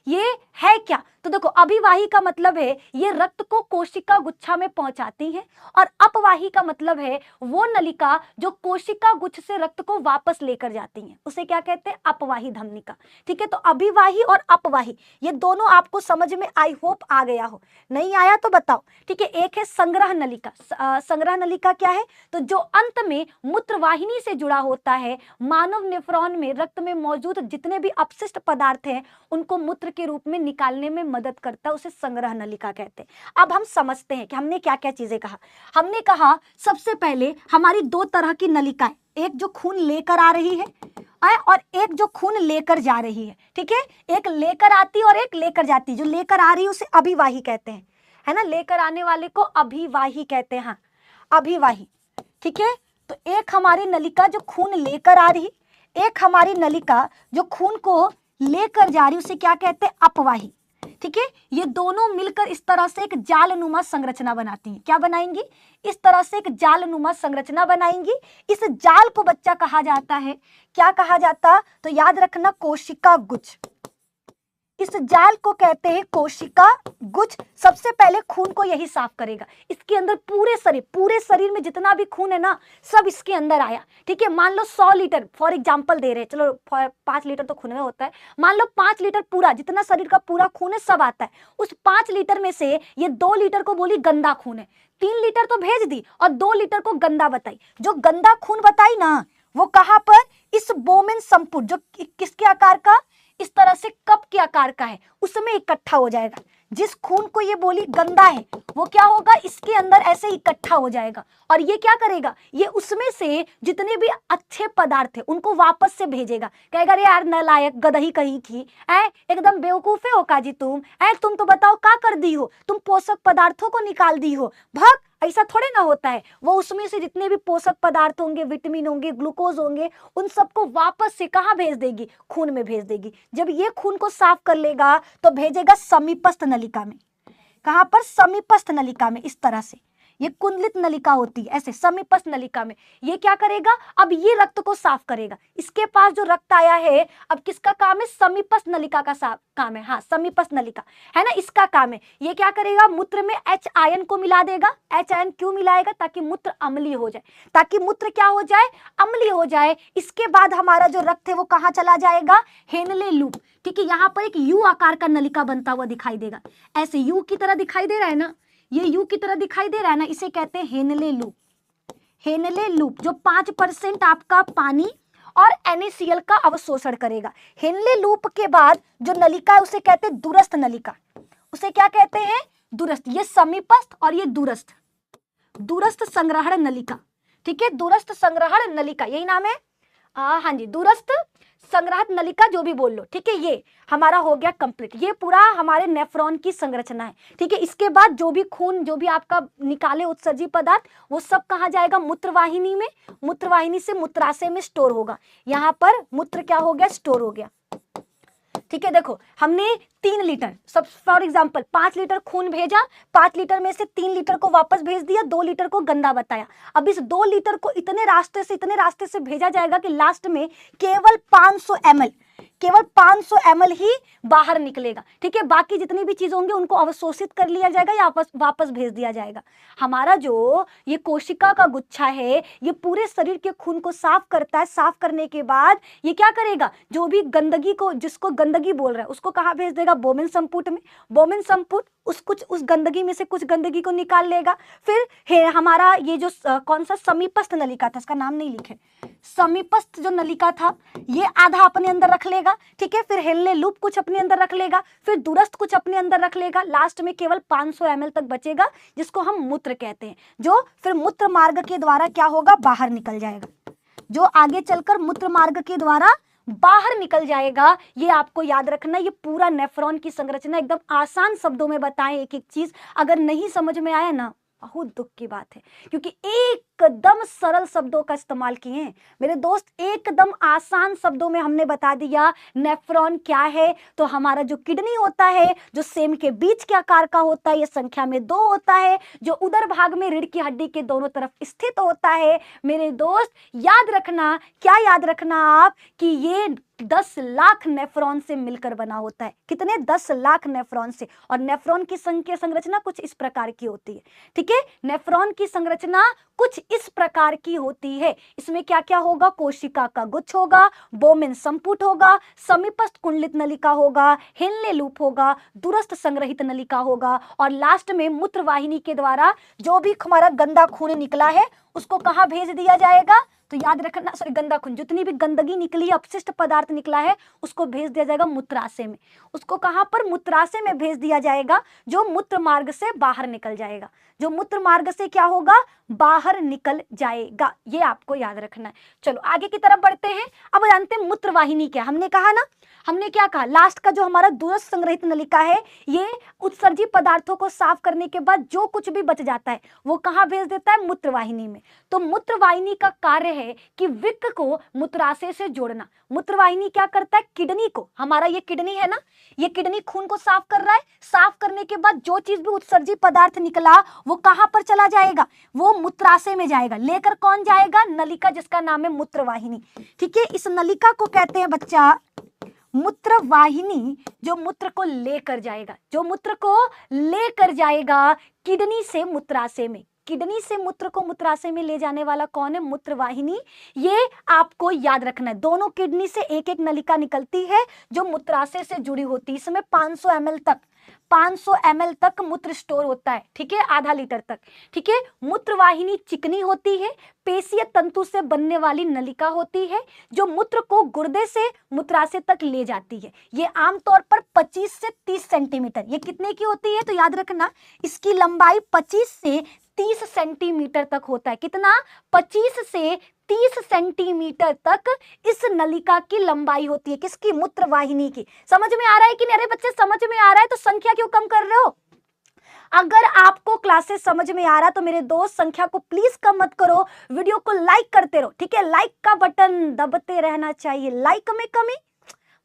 S1: ये है क्या, तो देखो अभिवाही का मतलब है ये रक्त को कोशिका गुच्छा में पहुंचाती है और अपवाही का मतलब है वो नलिका जो कोशिका गुच्छ से रक्त को वापस लेकर जाती है, उसे क्या कहते हैं, अपवाही धमनिका। ठीक है, तो अभिवाही और अपवाही ये दोनों आपको समझ में आई होप आ गया हो, नहीं आया तो बताओ। ठीक है, एक है संग्रह नलिका। संग्रह नलिका क्या है, तो जो अंत में मूत्रवाहिनी से जुड़ा होता है, मानव नेफ्रॉन में रक्त में मौजूद जितने भी अपशिष्ट पदार्थ हैं उनको मूत्र के रूप में निकालने में मदद करता है, उसे संग्रह नलिका कहते हैं। अब हम समझते हैं कि हमने क्या क्या चीजें कहा। हमने कहा सबसे पहले हमारी दो तरह की नलिकाएं, एक जो खून लेकर आ रही है और एक जो खून लेकर जा रही है। ठीक है, एक लेकर आती और एक लेकर जाती। जो लेकर आ रही है उसे अभिवाही कहते हैं, है ना, लेकर आने वाले को अभिवाही कहते हैं। हाँ, अभिवाही। ठीक है, तो एक हमारी नलिका जो खून लेकर आ रही, एक हमारी नलिका जो खून को लेकर जा रही, उसे क्या कहते हैं, अपवाही। ठीक है, ये दोनों मिलकर इस तरह से एक जालनुमा संरचना बनाती हैं। क्या बनाएंगी, इस तरह से एक जालनुमा संरचना बनाएंगी। इस जाल को बच्चा कहा जाता है, क्या कहा जाता, तो याद रखना कोशिका गुच्छ। इस जाल को कहते हैं कोशिका गुच्छ। सबसे पहले खून को यही साफ करेगा, इसके अंदर पूरे शरीर में जितना भी खून है ना सब इसके अंदर आया। ठीक है, मान लो 100 लीटर फॉर एग्जांपल दे रहे हैं, चलो 5 लीटर तो खून में होता है, मान लो 5 लीटर पूरा जितना शरीर का पूरा खून है सब आता है। उस 5 लीटर में से ये 2 लीटर को बोली गंदा खून है, 3 लीटर तो भेज दी और 2 लीटर को गंदा बताई। जो गंदा खून बताई ना वो कहां पर, इस बोमेन संपुट जो किसके आकार का, इस तरह से कप के आकार का है, उसमें इकट्ठा हो जाएगा। जिस खून को ये बोली गंदा है वो क्या होगा, इसके अंदर ऐसे इकट्ठा हो जाएगा और ये क्या करेगा, ये उसमें से जितने भी अच्छे पदार्थ है उनको वापस से भेजेगा। कहेगा अरे यार नालायक गदही कहीं की, एकदम बेवकूफे हो काजी तुम तो बताओ क्या कर दी हो, तुम पोषक पदार्थों को निकाल दी हो, भाग। ऐसा थोड़े ना होता है, वो उसमें से जितने भी पोषक पदार्थ होंगे, विटामिन होंगे, ग्लूकोज होंगे, उन सबको वापस से कहाँ भेज देगी, खून में भेज देगी। जब ये खून को साफ कर लेगा तो भेजेगा समीपस्थ नलिका में। कहां पर, समीपस्थ नलिका में। इस तरह से ये कुंडलित नलिका होती है, ऐसे समीपस्थ नलिका में ये क्या करेगा, अब ये रक्त को साफ करेगा। इसके पास जो रक्त आया है, अब किसका काम है, समीपस्थ नलिका का काम है, हाँ समीपस्थ नलिका है ना, इसका काम है। ये क्या करेगा, मूत्र में H आयन को मिला देगा। H आयन क्यों मिलाएगा, ताकि मूत्र अम्लीय हो जाए, ताकि मूत्र क्या हो जाए, अम्लीय हो जाए। इसके बाद हमारा जो रक्त है वो कहाँ चला जाएगा, हेनले लूप। ठीक है, यहाँ पर एक यू आकार का नलिका बनता हुआ दिखाई देगा, ऐसे यू की तरह दिखाई दे रहा है ना, ये यू की तरह दिखाई दे रहा है ना, इसे कहते हैं हेनले लूप। हेनले लूप जो 5% आपका पानी और NaCl का अवशोषण करेगा। हेनले लूप के बाद जो नलिका है उसे कहते हैं दूरस्थ नलिका। उसे क्या कहते हैं, दूरस्थ। ये समीपस्थ और ये दूरस्थ, दूरस्थ संग्रहण नलिका। ठीक है, दूरस्थ संग्रहण नलिका यही नाम है, हाँ जी, दूरस्थ संग्रहण नलिका जो भी बोल लो। ठीक है, ये हमारा हो गया कंप्लीट, ये पूरा हमारे नेफ्रॉन की संरचना है। ठीक है, इसके बाद जो भी खून जो भी आपका निकाले उत्सर्जी पदार्थ वो सब कहाँ जाएगा, मूत्रवाहिनी में। मूत्रवाहिनी से मूत्राशय में स्टोर होगा। यहाँ पर मूत्र क्या हो गया, स्टोर हो गया। ठीक है, देखो हमने 3 लीटर, सब फॉर एग्जांपल 5 लीटर खून भेजा, 5 लीटर में से 3 लीटर को वापस भेज दिया, 2 लीटर को गंदा बताया। अब इस 2 लीटर को इतने रास्ते से भेजा जाएगा कि लास्ट में केवल 500 ml, केवल 500 ml ही बाहर निकलेगा। ठीक है, बाकी जितनी भी चीजें होंगी उनको अवशोषित कर लिया जाएगा या वापस भेज दिया जाएगा। हमारा जो ये कोशिका का गुच्छा है ये पूरे शरीर के खून को साफ करता है। साफ करने के बाद ये क्या करेगा, जो भी गंदगी को, जिसको गंदगी बोल रहा है उसको कहाँ भेज देगा, बोमेन संपुट में। बोमेन संपुट उस गंदगी में से कुछ गंदगी को निकाल लेगा। फिर हमारा ये जो कौन सा समीपस्थ नलिका था, इसका नाम नहीं लिखे, समीपस्थ जो नलिका था ये आधा अपने अंदर रख लेगा। ठीक है, फिर हेनले लूप कुछ अपने अंदर रख लेगा, फिर दूरस्थ कुछ अपने अंदर रख लेगा। लास्ट में केवल 500 ml तक बचेगा, जिसको हम मूत्र कहते हैं, जो फिर मूत्र मार्ग के द्वारा क्या होगा, बाहर निकल जाएगा, जो आगे चलकर मूत्र मार्ग के द्वारा बाहर निकल जाएगा। ये आपको याद रखना। ये पूरा नेफ्रॉन की संरचना एकदम आसान शब्दों में बताएं, एक एक चीज। अगर नहीं समझ में आया ना, बहुत दुख की बात है, क्योंकि एकदम सरल शब्दों का इस्तेमाल किए हैं मेरे दोस्त, एकदम आसान शब्दों में हमने बता दिया नेफ्रॉन क्या है। तो हमारा जो किडनी होता है, जो सेम के बीच के आकार का होता है, ये संख्या में 2 होता है, जो उदर भाग में रीढ़ की हड्डी के दोनों तरफ स्थित होता है। मेरे दोस्त याद रखना, क्या याद रखना आप, कि ये 10 लाख नेफ्रॉन से मिलकर बना होता है। कितने, 10 लाख नेफ्रॉन से। और नेफ्रॉन की संरचना कुछ इस प्रकार की होती है। ठीक है, नेफ्रॉन की संरचना कुछ इस प्रकार की होती है। इसमें क्या क्या होगा, कोशिका का गुच्छ होगा, बोमेन संपुट होगा, समीपस्थ कुंडलित नलिका होगा, हेनले लूप होगा, दूरस्थ संग्रहित नलिका होगा, और लास्ट में मूत्रवाहिनी के द्वारा जो भी हमारा गंदा खून निकला है उसको कहाँ भेज दिया जाएगा, तो याद रखना, सॉरी गंदा खून, जितनी भी गंदगी निकली, अपशिष्ट पदार्थ निकला है उसको भेज दिया जाएगा मूत्राशय में। उसको कहाँ पर, मूत्राशय में भेज दिया जाएगा, जो मूत्र मार्ग से बाहर निकल जाएगा, जो मूत्र मार्ग से क्या होगा, बाहर निकल जाएगा। ये आपको याद रखना है। चलो आगे की तरफ बढ़ते हैं। अब जानते हैं मूत्रवाहिनी क्या। हमने कहा ना, हमने क्या कहा, लास्ट का जो हमारा दूरस्थ संग्रहित नलिका है ये उत्सर्जी पदार्थों को साफ करने के बाद जो कुछ भी बच जाता है वो कहाँ भेज देता है, मूत्रवाहिनी में। तो मूत्रवाहिनी का कार्य है कि वृक्क को मूत्राशय से जोड़ना। मूत्रवाहिनी क्या करता है, किडनी को, हमारा ये किडनी है ना, ये किडनी खून को साफ कर रहा है। साफ करने के बाद जो चीज भी उत्सर्जी पदार्थ निकला वो कहां पर चला जाएगा, वो मूत्राशय में जाएगा। लेकर कौन जाएगा, नलिका, जिसका नाम है मूत्रवाहिनी। ठीक है, इस नलिका को कहते हैं बच्चा मूत्रवाहिनी, जो मूत्र को लेकर जाएगा, जो मूत्र को लेकर जाएगा किडनी से मूत्राशय में। किडनी से मूत्र को मूत्राशय में ले जाने वाला कौन है, मूत्रवाहिनी। ये आपको याद रखना है। दोनों किडनी से एक एक नलिका निकलती है जो मूत्राशय से जुड़ी होती है। इसमें 500 ml तक मूत्र स्टोर होता है। ठीक है, आधा लीटर तक। ठीक है, मूत्रवाहिनी चिकनी होती है, पेशीय तंतु से बनने वाली नलिका होती है जो मूत्र को गुर्दे से मूत्राशय तक ले जाती है। ये आमतौर पर 25 से 30 सेंटीमीटर, ये कितने की होती है, तो याद रखना इसकी लंबाई 25 से 30 सेंटीमीटर तक होता है। कितना, 25 से 30 सेंटीमीटर तक इस नलिका की लंबाई होती है। किसकी, मूत्रवाहिनी की। समझ में आ रहा है कि नहीं? अरे बच्चे समझ में आ रहा है तो संख्या क्यों कम कर रहे हो? अगर आपको क्लासेस समझ में आ रहा तो मेरे दोस्त संख्या को प्लीज कम मत करो, वीडियो को लाइक करते रहो। ठीक है, लाइक का बटन दबते रहना चाहिए। लाइक में कमी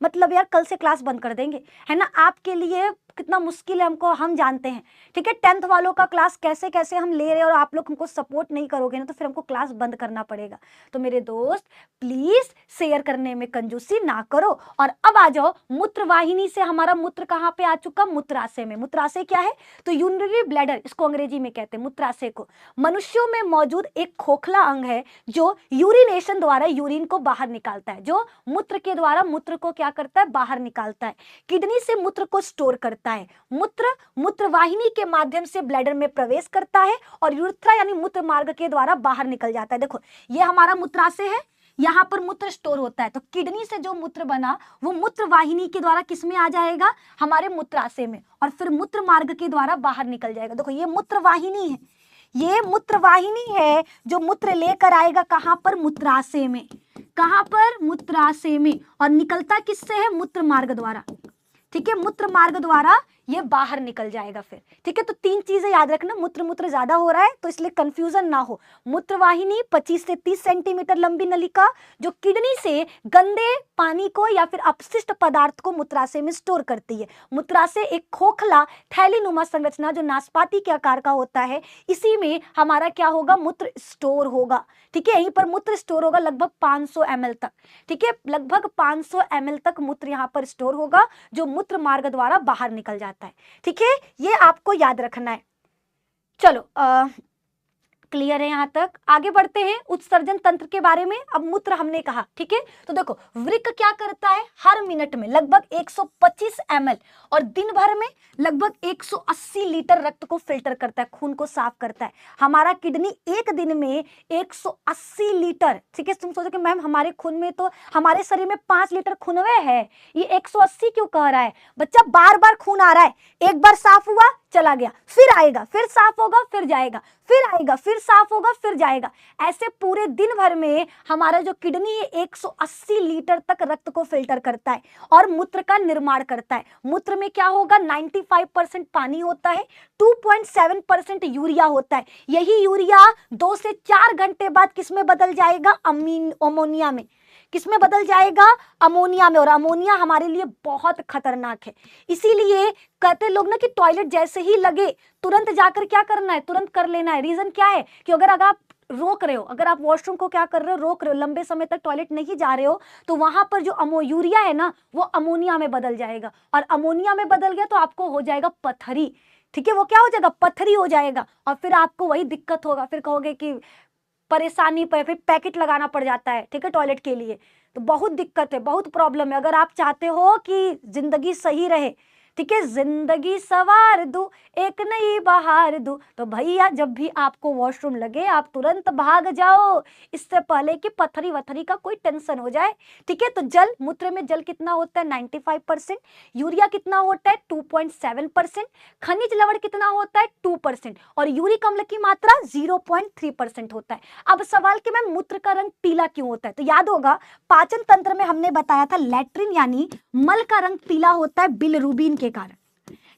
S1: मतलब यार कल से क्लास बंद कर देंगे, है ना। आपके लिए कितना मुश्किल है हमको हम जानते हैं, ठीक है। 10th वालों का क्लास कैसे कैसे हम ले रहे हैं और आप लोग हमको सपोर्ट नहीं करोगे ना तो फिर हमको क्लास बंद करना पड़ेगा। तो मेरे दोस्त प्लीज शेयर करने में कंजूसी ना करो। और अब आ जाओ मूत्र वाहिनी से, हमारा मूत्र कहाँ पे आ चुका, मूत्राशय में। मूत्राशय क्या है, तो यूरिनरी ब्लैडर, इसको अंग्रेजी में कहते हैं मूत्राशय को। मनुष्यों में मौजूद एक खोखला अंग है जो यूरिनेशन द्वारा यूरिन को बाहर निकालता है, जो मूत्र के द्वारा मूत्र को क्या करता है, बाहर निकालता है। किडनी से मूत्र को स्टोर करता है। मूत्र मूत्रवाहिनी के माध्यम से ब्लैडर में प्रवेश करता है और यूरेथ्रा यानी मूत्र मार्ग के द्वारा बाहर निकल जाता है। देखो ये हमारा मूत्राशय है, यहाँ पर मूत्र स्टोर होता है। तो किडनी से जो मूत्र बना वो मूत्र वाहिनी के द्वारा किस में आ जाएगा, हमारे मूत्राशय में, और फिर मूत्र मार्ग के द्वारा बाहर निकल जाएगा। देखो ये मूत्र वाहिनी है, ये मूत्र वाहिनी है जो मूत्र लेकर आएगा कहाँ पर, मूत्राशय में। कहाँ पर, मूत्राशय में। और निकलता किससे है, मूत्र मार्ग द्वारा, ठीक है। मूत्र मार्ग द्वारा ये बाहर निकल जाएगा फिर, ठीक है। तो 3 चीजें याद रखना, मूत्र ज्यादा हो रहा है तो इसलिए कंफ्यूजन ना हो। मूत्रवाहिनी 25 से 30 सेंटीमीटर लंबी नलिका जो किडनी से गंदे पानी को या फिर अपशिष्ट पदार्थ को मूत्राशय में स्टोर करती है। मूत्राशय एक खोखला थैलीनुमा संरचना जो नाशपाती के आकार का होता है, इसी में हमारा क्या होगा, मूत्र स्टोर होगा, ठीक है। यहीं पर मूत्र स्टोर होगा लगभग 500 ml तक, ठीक है। लगभग 500 ml तक मूत्र यहाँ पर स्टोर होगा जो मूत्र मार्ग द्वारा बाहर निकल जाता है, ठीक है। ये आपको याद रखना है। चलो क्लियर है यहाँ तक, आगे बढ़ते हैं उत्सर्जन तंत्र के बारे में। अब मूत्र हमने कहा, ठीक है। तो देखो वृक्क क्या करता है, हर मिनट में लगभग 125 ml और दिन भर में लगभग 180 लीटर रक्त को फिल्टर करता है, खून को साफ करता है। हमारा किडनी एक दिन में 180 लीटर, ठीक है। तुम सोचो कि मैम हमारे खून में तो, हमारे शरीर में 5 लीटर खूनवे है, ये 180 क्यों कह रहा है बच्चा, बार बार खून आ रहा है, एक बार साफ हुआ चला गया, फिर आएगा, फिर साफ होगा, फिर जाएगा, फिर आएगा, फिर साफ होगा, फिर जाएगा। ऐसे पूरे दिन भर में हमारा जो किडनी है 180 लीटर तक रक्त को फिल्टर करता है और मूत्र का निर्माण करता है। मूत्र में क्या होगा, 95% पानी होता है, 2.7% यूरिया होता है। यही यूरिया 2 से 4 घंटे बाद किसमें बदल जाएगा, अमोनिया में। किसमें बदल जाएगा, अमोनिया में। और अमोनिया हमारे लिए बहुत खतरनाक है, इसीलिए कहते लोग ना कि टॉयलेट जैसे ही लगे तुरंत जाकर क्या करना है, तुरंत कर लेना है। रीजन क्या है कि अगर आप रोक रहे हो, अगर आप वॉशरूम को क्या कर रहे हो, रोक रहे हो, लंबे समय तक टॉयलेट नहीं जा रहे हो, तो वहां पर जो यूरिया है ना वो अमोनिया में बदल जाएगा, और अमोनिया में बदल गया तो आपको हो जाएगा पथरी, ठीक है। वो क्या हो जाएगा, पथरी हो जाएगा, और फिर आपको वही दिक्कत होगा, फिर कहोगे कि परेशानी पर, फिर पैकेट लगाना पड़ जाता है, ठीक है, टॉयलेट के लिए। तो बहुत दिक्कत है, बहुत प्रॉब्लम है। अगर आप चाहते हो कि जिंदगी सही रहे, ठीक है, जिंदगी सवार दूं, एक नई बहार दूं, तो भैया जब भी आपको वॉशरूम लगे आप तुरंत भाग जाओ, इससे पहले कि पथरी वथरी का कोई टेंशन हो जाए, ठीक है। तो जल, मूत्र में जल कितना होता है, 95%। यूरिया कितना होता है, 2.7%। खनिज लवण कितना होता है, 2%। और यूरिक अम्ल की मात्रा 0.3% होता है। अब सवाल कि मैम मूत्र का रंग पीला क्यों होता है, तो याद होगा पाचन तंत्र में हमने बताया था लैट्रिन यानी मल का रंग पीला होता है बिलिरुबिन के कारण,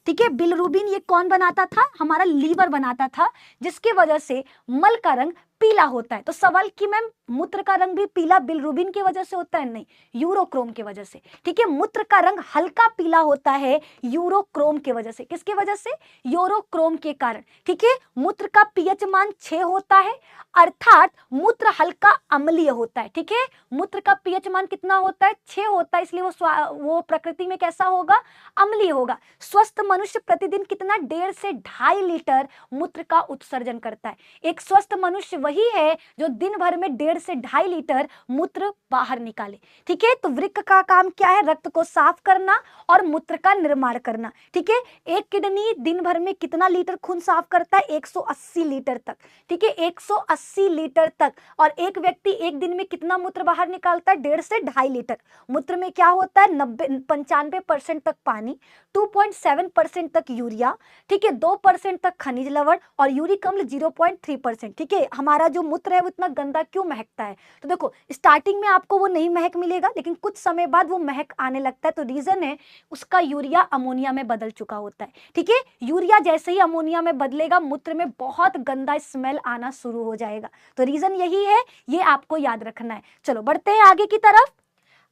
S1: ठीक है। बिलिरुबिन ये कौन बनाता था, हमारा लीवर बनाता था, जिसकी वजह से मल का रंग पीला होता है। तो सवाल कि मैम मूत्र का रंग भी पीला बिलिरुबिन की वजह से होता है, नहीं, यूरोक्रोम की वजह से, ठीक है। मूत्र का रंग हल्का पीला होता है यूरोक्रोम की वजह से। किसकी वजह से, यूरोक्रोम के कारण, ठीक है। मूत्र का पीएच मान 6 होता है, अर्थात मूत्र हल्का अम्लीय होता है, ठीक है। मूत्र का पीएच मान कितना होता है, 6 होता है, इसलिए वो प्रकृति में कैसा होगा, अम्लीय होगा। स्वस्थ मनुष्य प्रतिदिन कितना, 1.5 से 2.5 लीटर मूत्र का उत्सर्जन करता है। एक स्वस्थ मनुष्य वही है जो दिन भर में 1.5 से 2.5 लीटर मूत्र बाहर निकाले, ठीक है। तो वृक्क का काम क्या है, रक्त को साफ करना और मूत्र का निर्माण करना, ठीक है। एक किडनी दिन भर में कितना लीटर खून साफ करता है, 180 लीटर तक, ठीक है, 180 लीटर तक। और एक व्यक्ति एक दिन में कितना मूत्र बाहर निकालता है, 1.5 से 2.5 लीटर। मूत्र में क्या होता है, 95% तक पानी, 2.7% तक यूरिया, ठीक है, 2% तक खनिज लवण और यूरिक अम्ल 0.3%, ठीक है। हमारा जो मूत्र है वो इतना गंदा क्यों महकता है, तो देखो स्टार्टिंग में आपको वो नहीं महक मिलेगा, लेकिन कुछ समय बाद वो महक आने लगता है। तो रीजन है उसका यूरिया अमोनिया में बदल चुका होता है, ठीक है। यूरिया जैसे ही अमोनिया में बदलेगा मूत्र में बहुत गंदा स्मेल आना शुरू हो जाएगा। तो रीजन यही है, ये आपको याद रखना है। चलो बढ़ते हैं आगे की तरफ,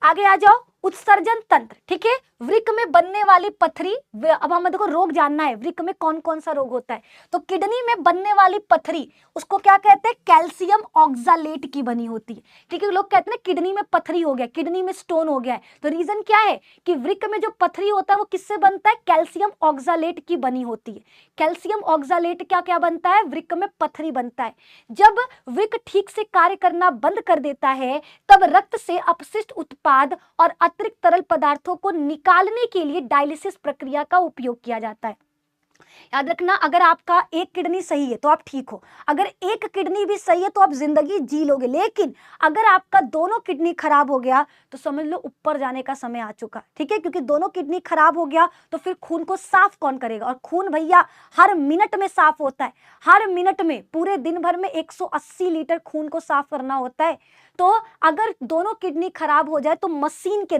S1: आगे आ जाओ। उत्सर्जन तंत्र, ठीक है, वृक्क में बनने वाली पथरी। अब हमें देखो रोग जानना है, वृक्क में कौन कौन सा रोग होता है। तो किडनी में बनने वाली पथरी उसको क्या कहते हैं, कैल्शियम ऑक्सालेट की बनी होती है, ठीक है। लोग कहते हैं किडनी में पथरी हो गया, किडनी में स्टोन हो गया है, तो रीजन क्या है कि वृक्क में जो पथरी होता है वो किससे बनता है, कैल्शियम ऑक्सालेट की बनी होती है। कैल्शियम ऑक्सालेट क्या क्या बनता है, वृक्क में पथरी बनता है। जब वृक्क ठीक से कार्य करना बंद कर देता है तब रक्त से अपशिष्ट उत्पाद और अतिरिक्त तरल पदार्थों को निकालने के लिए डायलिसिस प्रक्रिया का उपयोग किया जाता है। याद रखना, अगर आपका एक किडनी सही है तो आप ठीक हो, अगर एक किडनी भी सही है तो आप जिंदगी जी लोगे, लेकिन अगर आपका दोनों किडनी खराब हो गया तो समझ लो ऊपर जाने का समय आ चुका, ठीक है। क्योंकि दोनों किडनी खराब हो गया तो फिर खून को साफ कौन करेगा, और खून भैया हर मिनट में साफ होता है, हर मिनट में, पूरे दिन भर में 180 लीटर खून को साफ करना होता है। तो अगर दोनों किडनी खराब हो जाए तो मशीन के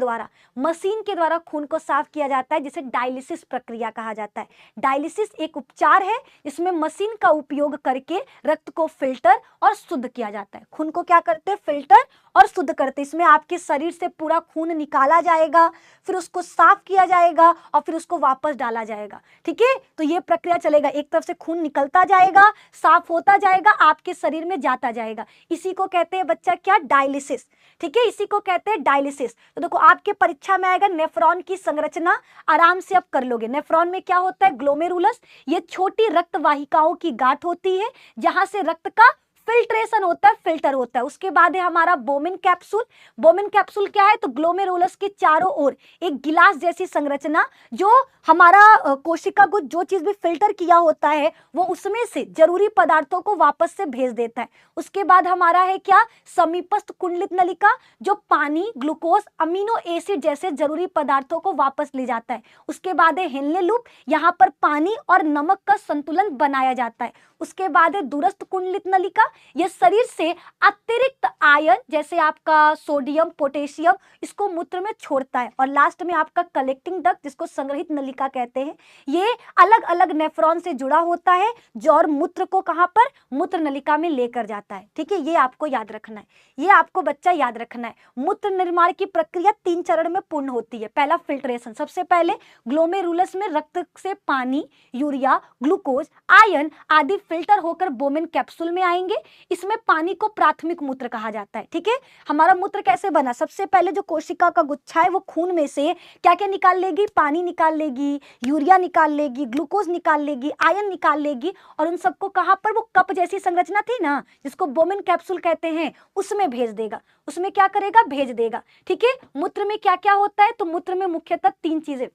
S1: द्वारा खून को साफ किया जाता है, जिसे डायलिसिस प्रक्रिया कहा जाता है। डायलिसिस एक उपचार है जिसमें मशीन का उपयोग करके रक्त को फिल्टर और शुद्ध किया जाता है। खून को क्या करते हैं, फिल्टर और शुद्ध करते हैं। इसमें आपके शरीर से पूरा खून निकाला जाएगा, फिर उसको साफ किया जाएगा और फिर उसको वापस डाला जाएगा, ठीक है। तो ये प्रक्रिया चलेगा, एक तरफ से खून निकलता जाएगा, साफ होता जाएगा, आपके शरीर में जाता जाएगा। इसी को कहते हैं बच्चा क्या, डायलिसिस, ठीक है, इसी को कहते हैं डायलिसिस। तो देखो आपके परीक्षा में आएगा नेफ्रॉन की संरचना, आराम से आप कर लोगे। नेफ्रॉन में क्या होता है, ग्लोमेरुलस, ये छोटी रक्त वाहिकाओं की गांठ होती है जहां से रक्त का फिल्ट्रेशन होता है, फिल्टर होता है। उसके बाद है हमारा बोमिन कैप्सूल। बोमिन कैप्सूल क्या है, तो ग्लोमेरुलस के चारों ओर एक गिलास जैसी संरचना, जो हमारा कोशिका को जो चीज भी फिल्टर किया होता है वो उसमें से जरूरी पदार्थों को वापस से भेज देता है। उसके बाद हमारा है क्या, समीपस्थ कुंडलित नलिका, जो पानी, ग्लूकोज, अमीनो एसिड जैसे जरूरी पदार्थों को वापस ले जाता है। उसके बाद है हेनले लूप, यहाँ पर पानी और नमक का संतुलन बनाया जाता है। उसके बाद है दूरस्थ कुंडलित नलिका, यह शरीर से अतिरिक्त आयन जैसे आपका सोडियम, पोटेशियम, इसको मूत्र में छोड़ता है। और लास्ट में आपका कलेक्टिंग डक्ट, जिसको संग्रहित नलिका कहते हैं, ये अलग अलग नेफ्रॉन से जुड़ा होता है जो और मूत्र को कहां पर, मूत्र नलिका में लेकर जाता है, ठीक है। ये आपको याद रखना है, ये आपको बच्चा याद रखना है। मूत्र निर्माण की प्रक्रिया 3 चरण में पूर्ण होती है। पहला फिल्ट्रेशन, सबसे पहले ग्लोमेरुलस में रक्त से पानी, यूरिया, ग्लूकोज, आयन आदि फिल्टर होकर बोमिन कैप्सूल में आएंगे। इसमें पानी को प्राथमिक मूत्र कहा जाता है, ठीक है। हमारा मूत्र कैसे बना, सबसे पहले जो कोशिका का गुच्छा है वो खून में से क्या क्या निकाल लेगी, पानी निकाल लेगी, यूरिया निकाल लेगी, ग्लूकोज निकाल लेगी, आयन निकाल लेगी, और उन सबको कहां पर, वो कप जैसी संरचना थी ना जिसको बोमिन कैप्सूल कहते हैं, उसमें भेज देगा। उसमें क्या करेगा, भेज देगा, ठीक है। मूत्र में क्या क्या होता है, तो मूत्र में मुख्यतः 3 चीजें,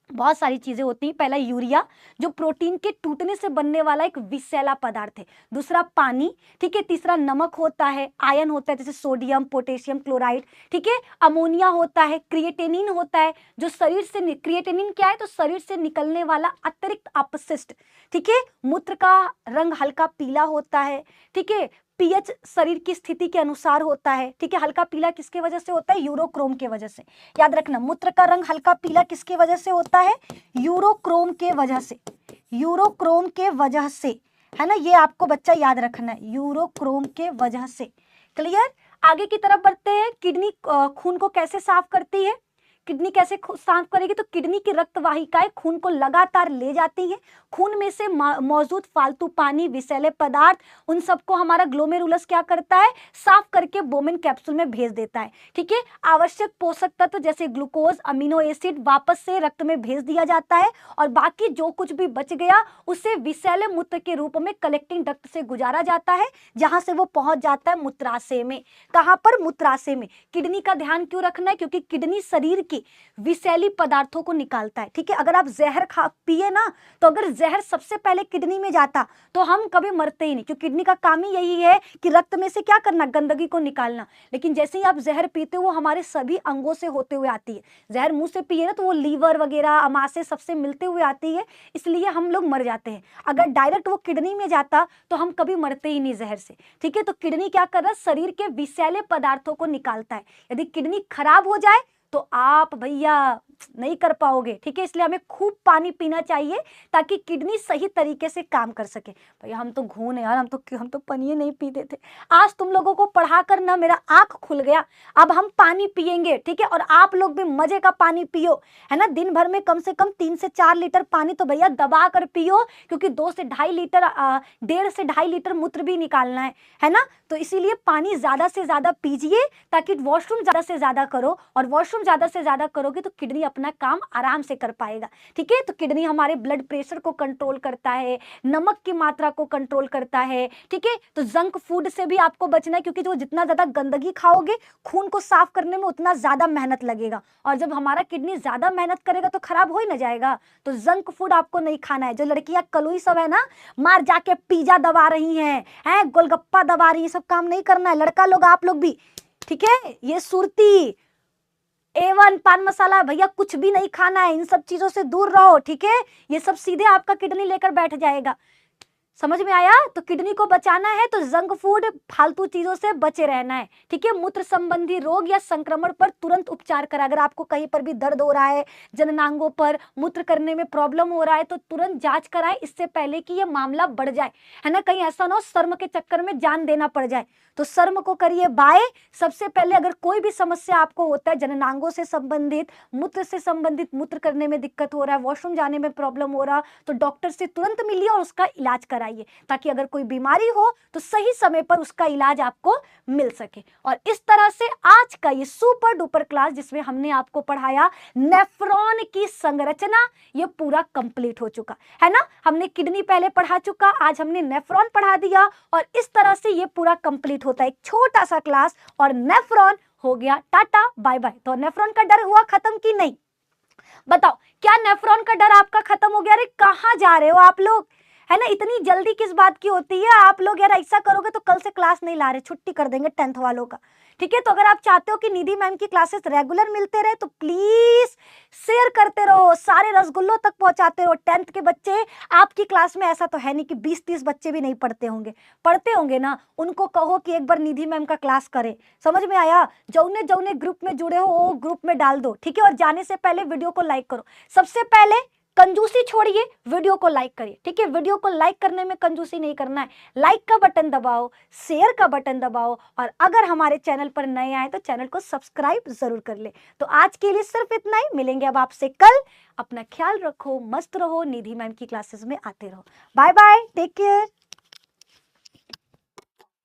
S1: बहुत सारी चीजें होती हैं। पहला यूरिया, जो प्रोटीन के टूटने से बनने वाला एक विषैला पदार्थ है। दूसरा पानी, ठीक है। तीसरा नमक होता है, आयन होता है जैसे सोडियम, पोटेशियम क्लोराइड, ठीक है। अमोनिया होता है, क्रिएटिनिन होता है, जो शरीर से, क्रिएटिनिन क्या है, तो शरीर से निकलने वाला अतिरिक्त अपशिष्ट, ठीक है। मूत्र का रंग हल्का पीला होता है, ठीक है। पीएच शरीर की स्थिति के अनुसार होता है, ठीक है। हल्का पीला किसके वजह से होता है, यूरोक्रोम के वजह से। याद रखना, मूत्र का रंग हल्का पीला किसके वजह से होता है, यूरोक्रोम के वजह से, यूरोक्रोम के वजह से, है ना। ये आपको बच्चा याद रखना है, यूरोक्रोम के वजह से। क्लियर। आगे की तरफ बढ़ते हैं। किडनी खून को कैसे साफ करती है, किडनी कैसे साफ करेगी, तो किडनी की रक्त वाहिकाएं खून को लगातार ले जाती है। खून में से मौजूद फालतू पानी, विषैले पदार्थ, उन सबको हमारा ग्लोमेरुलस क्या करता है, साफ करके बोमिन कैप्सूल में भेज देता है, ठीक है। आवश्यक पोषक तत्व जैसे ग्लूकोज, अमीनो एसिड वापस से रक्त में भेज दिया जाता है, और बाकी जो कुछ भी बच गया उसे विषैले मूत्र के रूप में कलेक्टिंग डक्ट से गुजारा जाता है, जहां से वो पहुंच जाता है मूत्राशय में। कहां पर, मूत्राशय में। किडनी का ध्यान क्यों रखना है, क्योंकि किडनी शरीर की विषैली पदार्थों को निकालता है, ठीक है। अगर आप जहर खा पिए ना, तो अगर जहर सबसे पहले किडनी में जाता तो हम कभी मरते ही नहीं, क्योंकि किडनी का काम ही यही है कि रक्त में से क्या करना, गंदगी को निकालना। लेकिन जैसे ही आप जहर पीते हो वो हमारे सभी अंगों से होते हुए आती है। जहर मुंह से पिए ना तो वो लीवर वगैरह, अमाशय सबसे मिलते हुए आती है, इसलिए हम लोग मर जाते हैं। अगर डायरेक्ट वो किडनी में जाता तो हम कभी मरते ही नहीं जहर से, ठीक है। तो किडनी क्या कर रहा है, शरीर के विषैले पदार्थों को निकालता है। यदि किडनी खराब हो जाए तो आप भैया नहीं कर पाओगे, ठीक है। इसलिए हमें खूब पानी पीना चाहिए ताकि किडनी सही तरीके से काम कर सके। भैया हम तो घून है यार, हम तो पानी नहीं पीते थे। आज तुम लोगों को पढ़ा कर ना मेरा आंख खुल गया। अब हम पानी पियेंगे, ठीक है। और आप लोग भी मजे का पानी पियो, है ना। दिन भर में कम से कम 3 से 4 लीटर पानी तो भैया दबा कर पियो, क्योंकि 2 से 2.5 लीटर 1.5 से 2.5 लीटर मूत्र भी निकालना है ना। तो इसीलिए पानी ज्यादा से ज्यादा पीजिए ताकि वॉशरूम ज्यादा से ज्यादा करो, और वॉशरूम ज्यादा से ज्यादा करोगे तो किडनी अपना काम आराम से कर पाएगा, ठीक है। तो किडनी हमारे ब्लड प्रेशर को कंट्रोल करता है, नमक की मात्रा को कंट्रोल करता है, ठीक है। तो जंक फूड से भी आपको बचना है, क्योंकि जो जितना ज्यादा गंदगी खाओगे खून को साफ करने में उतना ज्यादा मेहनत लगेगा, और जब हमारा किडनी ज्यादा मेहनत करेगा तो खराब हो ही ना जाएगा। तो जंक फूड आपको नहीं खाना है। जो लड़कियां कलोई सब है ना, मार जाके पिज्जा दबा रही हैं, गोलगप्पा दबा रही है, सब काम नहीं करना है। लड़का लोग आप लोग भी, ठीक है। ये सुरती A1 पान मसाला भैया कुछ भी नहीं खाना है, इन सब चीजों से दूर रहो, ठीक है। ये सब सीधे आपका किडनी लेकर बैठ जाएगा। समझ में आया। तो किडनी को बचाना है तो जंक फूड फालतू चीजों से बचे रहना है, ठीक है। मूत्र संबंधी रोग या संक्रमण पर तुरंत उपचार करें। अगर आपको कहीं पर भी दर्द हो रहा है, जननांगों पर मूत्र करने में प्रॉब्लम हो रहा है, तो तुरंत जांच कराएं, इससे पहले कि ये मामला बढ़ जाए, है ना। कहीं ऐसा ना हो शर्म के चक्कर में जान देना पड़ जाए। तो शर्म को करिए बाय। सबसे पहले अगर कोई भी समस्या आपको होता है जननांगों से संबंधित, मूत्र से संबंधित, मूत्र करने में दिक्कत हो रहा है, वॉशरूम जाने में प्रॉब्लम हो रहा, तो डॉक्टर से तुरंत मिलिए और उसका इलाज कराइए, ताकि अगर कोई बीमारी हो तो सही समय पर उसका इलाज आपको मिल सके। और इस तरह से आज का ये सुपर डुपर क्लास जिसमें हमने आपको पढ़ाया नेफ्रॉन की संरचना, ये पूरा कंप्लीट हो चुका है ना। हमने किडनी पहले पढ़ा चुका, आज हमने नेफ्रॉन पढ़ा दिया, और इस तरह से ये पूरा कंप्लीट होता है। एक छोटा सा क्लास और नेफ्रॉन हो गया। Tata bye bye. तो नेफ्रॉन का डर हुआ खत्म कि नहीं, बताओ। क्या नेफ्रॉन का डर आपका खत्म हो गया? अरे कहाँ जा रहे हो आप लोग, है ना। इतनी जल्दी किस बात की होती है आप लोग यार। ऐसा करोगे तो कल से क्लास नहीं ला रहे, छुट्टी कर देंगे 10th वालों का, ठीक है। तो अगर आप चाहते हो कि निधि मैम की क्लासेस रेगुलर मिलते रहे तो प्लीज शेयर करते रहो, सारे रसगुल्लों तक पहुंचाते रहो। 10th के बच्चे आपकी क्लास में, ऐसा तो है नहीं कि 20-30 बच्चे भी नहीं पढ़ते होंगे, पढ़ते होंगे ना। उनको कहो कि एक बार निधि मैम का क्लास करें। समझ में आया। जौने जौने ग्रुप में जुड़े हो वो ग्रुप में डाल दो, ठीक है। और जाने से पहले वीडियो को लाइक करो। सबसे पहले कंजूसी छोड़िए, वीडियो को लाइक करिए, ठीक है। वीडियो को लाइक करने में कंजूसी नहीं करना है। लाइक का बटन दबाओ, शेयर का बटन दबाओ, और अगर हमारे चैनल पर नए आए तो चैनल को सब्सक्राइब जरूर कर ले। तो आज के लिए सिर्फ इतना ही, मिलेंगे अब आपसे कल। अपना ख्याल रखो, मस्त रहो, निधि मैम की क्लासेस में आते रहो। Bye bye, take care.